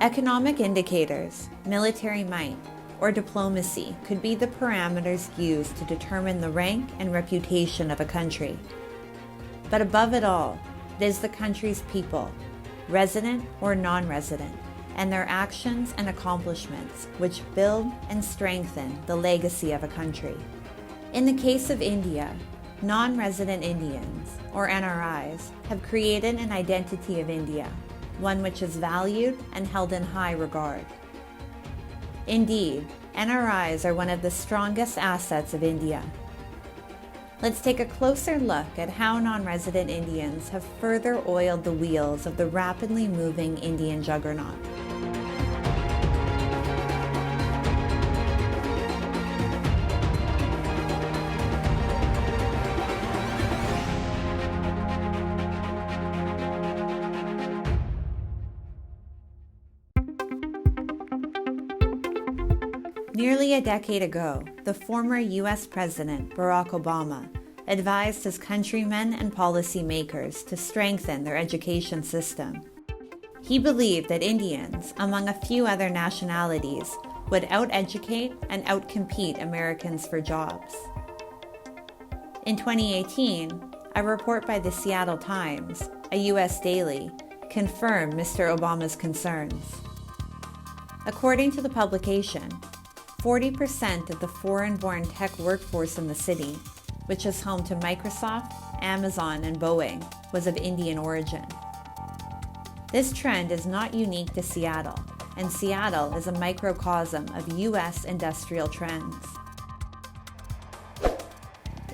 Economic indicators, military might, or diplomacy could be the parameters used to determine the rank and reputation of a country. But above it all, it is the country's people, resident or non-resident, and their actions and accomplishments which build and strengthen the legacy of a country. In the case of India, non-resident Indians, or NRIs, have created an identity of India, one which is valued and held in high regard. Indeed, NRIs are one of the strongest assets of India. Let's take a closer look at how non-resident Indians have further oiled the wheels of the rapidly moving Indian juggernaut. Nearly a decade ago, the former U.S. President Barack Obama advised his countrymen and policymakers to strengthen their education system. He believed that Indians, among a few other nationalities, would out-educate and out-compete Americans for jobs. In 2018, a report by the Seattle Times, a U.S. daily, confirmed Mr. Obama's concerns. According to the publication, 40% of the foreign-born tech workforce in the city, which is home to Microsoft, Amazon, and Boeing, was of Indian origin. This trend is not unique to Seattle, and Seattle is a microcosm of U.S. industrial trends.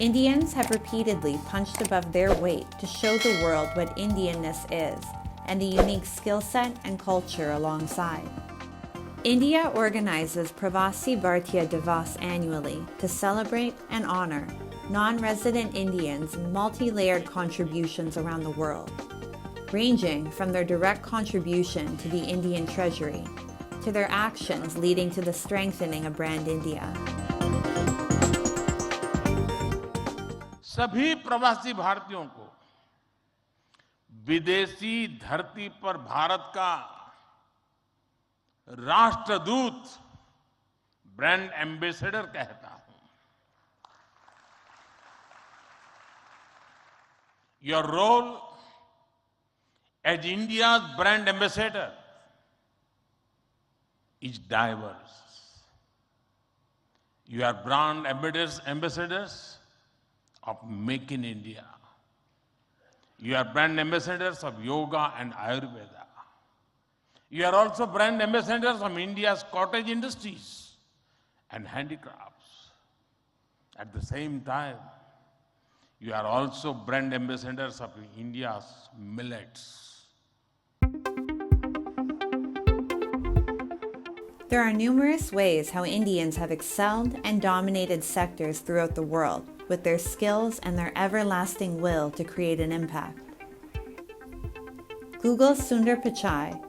Indians have repeatedly punched above their weight to show the world what Indianness is, and the unique skill set and culture alongside. India organizes Pravasi Bhartiya Divas annually to celebrate and honor non-resident Indians' multi-layered contributions around the world, ranging from their direct contribution to the Indian treasury to their actions leading to the strengthening of brand India. सभी प्रवासी भारतीयों को विदेशी धरती पर भारत का Rashtradoot, brand ambassador कहता हूं। Your role as India's brand ambassador is diverse. You are brand ambassadors of Make in India. You are brand ambassadors of yoga and Ayurveda. You are also brand ambassadors of India's cottage industries and handicrafts. At the same time, you are also brand ambassadors of India's millets. There are numerous ways how Indians have excelled and dominated sectors throughout the world with their skills and their everlasting will to create an impact. Google's Sundar Pichai,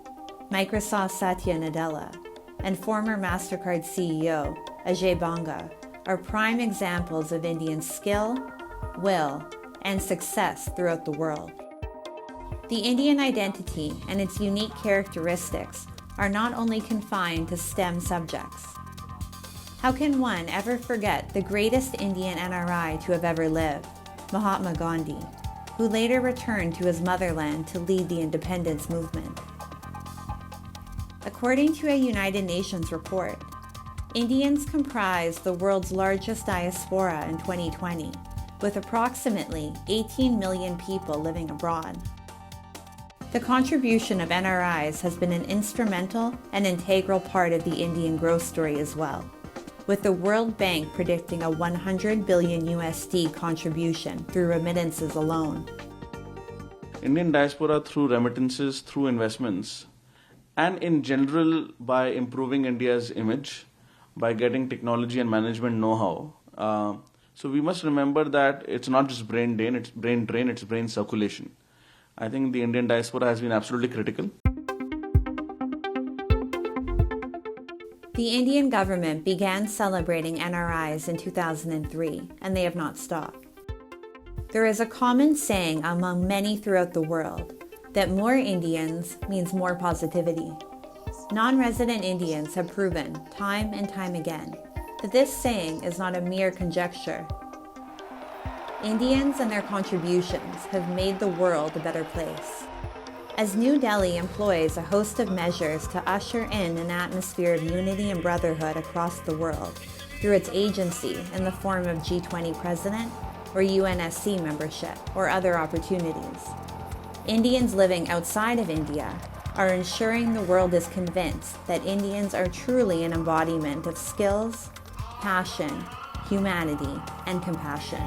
Microsoft's Satya Nadella, and former MasterCard CEO Ajay Banga are prime examples of Indian skill, will, and success throughout the world. The Indian identity and its unique characteristics are not only confined to STEM subjects. How can one ever forget the greatest Indian NRI to have ever lived, Mahatma Gandhi, who later returned to his motherland to lead the independence movement? According to a United Nations report, Indians comprise the world's largest diaspora in 2020, with approximately 18 million people living abroad. The contribution of NRIs has been an instrumental and integral part of the Indian growth story as well, with the World Bank predicting a 100 billion USD contribution through remittances alone. Indian diaspora through remittances, through investments, and in general by improving India's image, by getting technology and management know-how. So we must remember that it's not just brain drain, it's brain circulation. I think the Indian diaspora has been absolutely critical. The Indian government began celebrating NRIs in 2003, and they have not stopped. There is a common saying among many throughout the world that more Indians means more positivity. Non-resident Indians have proven, time and time again, that this saying is not a mere conjecture. Indians and their contributions have made the world a better place. As New Delhi employs a host of measures to usher in an atmosphere of unity and brotherhood across the world through its agency in the form of G20 President or UNSC membership or other opportunities, Indians living outside of India are ensuring the world is convinced that Indians are truly an embodiment of skills, passion, humanity, and compassion.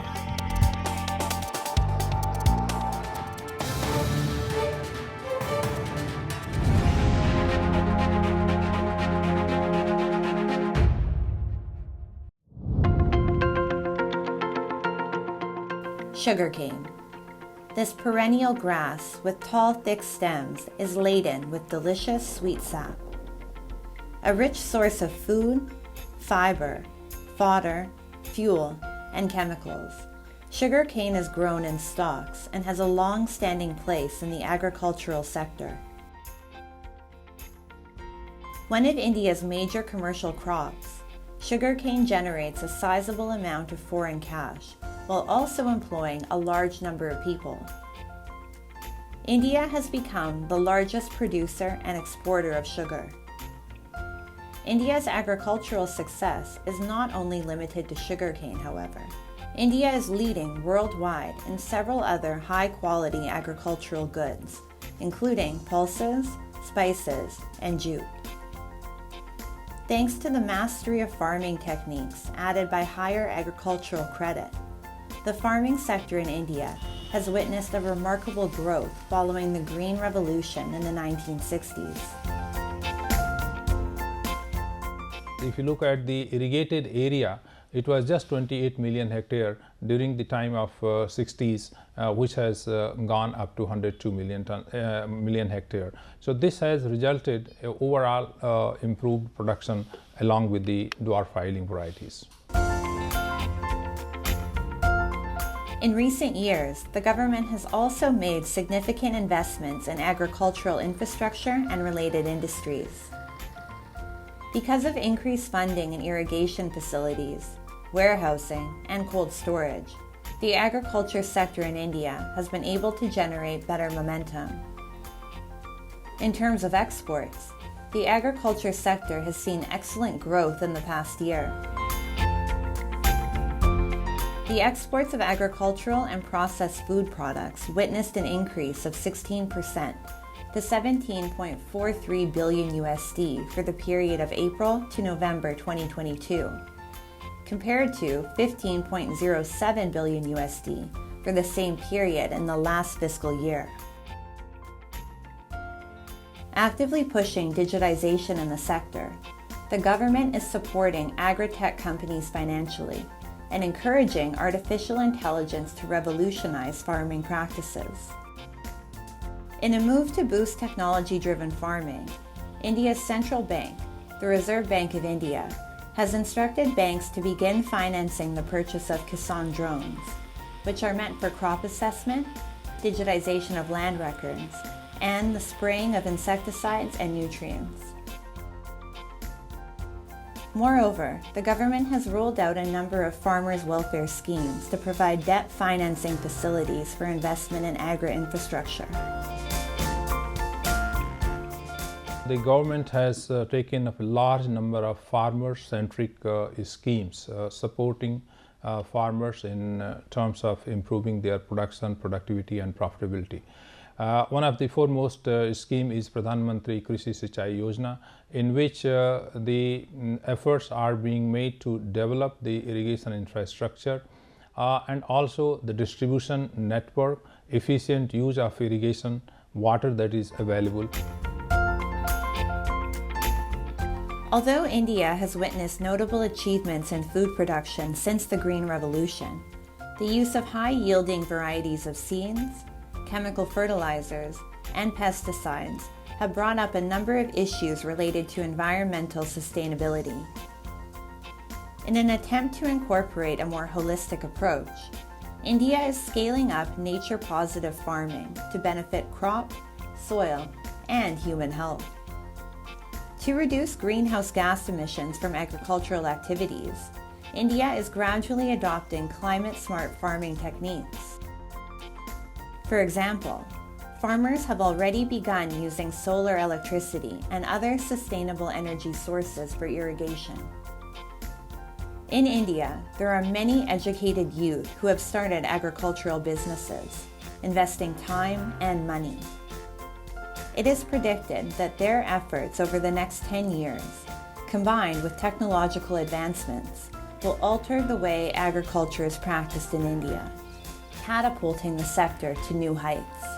Sugarcane. This perennial grass with tall, thick stems is laden with delicious sweet sap. A rich source of food, fiber, fodder, fuel, and chemicals, sugarcane is grown in stalks and has a long-standing place in the agricultural sector. One of India's major commercial crops, sugarcane generates a sizable amount of foreign cash, while also employing a large number of people. India has become the largest producer and exporter of sugar. India's agricultural success is not only limited to sugarcane, however. India is leading worldwide in several other high-quality agricultural goods, including pulses, spices, and jute. Thanks to the mastery of farming techniques added by higher agricultural credit, the farming sector in India has witnessed a remarkable growth following the Green Revolution in the 1960s. If you look at the irrigated area, it was just 28 million hectare during the time of 60s, which has gone up to 102 million hectare. So this has resulted in overall improved production along with the dwarf yielding varieties. In recent years, the government has also made significant investments in agricultural infrastructure and related industries. Because of increased funding in irrigation facilities, warehousing, and cold storage, the agriculture sector in India has been able to generate better momentum. In terms of exports, the agriculture sector has seen excellent growth in the past year. The exports of agricultural and processed food products witnessed an increase of 16% to 17.43 billion USD for the period of April to November 2022, compared to 15.07 billion USD for the same period in the last fiscal year. Actively pushing digitization in the sector, the government is supporting agri-tech companies financially and encouraging artificial intelligence to revolutionize farming practices. In a move to boost technology-driven farming, India's central bank, the Reserve Bank of India, has instructed banks to begin financing the purchase of Kisan drones, which are meant for crop assessment, digitization of land records, and the spraying of insecticides and nutrients. Moreover, the government has rolled out a number of farmers' welfare schemes to provide debt financing facilities for investment in agri-infrastructure. The government has taken up a large number of farmer-centric schemes supporting farmers in terms of improving their production, productivity and profitability. One of the foremost scheme is Pradhan Mantri Krishi Sinchai Yojana, in which the efforts are being made to develop the irrigation infrastructure and also the distribution network, efficient use of irrigation water that is available. Although India has witnessed notable achievements in food production since the Green Revolution, the use of high-yielding varieties of seeds, chemical fertilizers, and pesticides have brought up a number of issues related to environmental sustainability. In an attempt to incorporate a more holistic approach, India is scaling up nature-positive farming to benefit crop, soil, and human health. To reduce greenhouse gas emissions from agricultural activities, India is gradually adopting climate-smart farming techniques. For example, farmers have already begun using solar electricity and other sustainable energy sources for irrigation. In India, there are many educated youth who have started agricultural businesses, investing time and money. It is predicted that their efforts over the next 10 years, combined with technological advancements, will alter the way agriculture is practiced in India, catapulting the sector to new heights.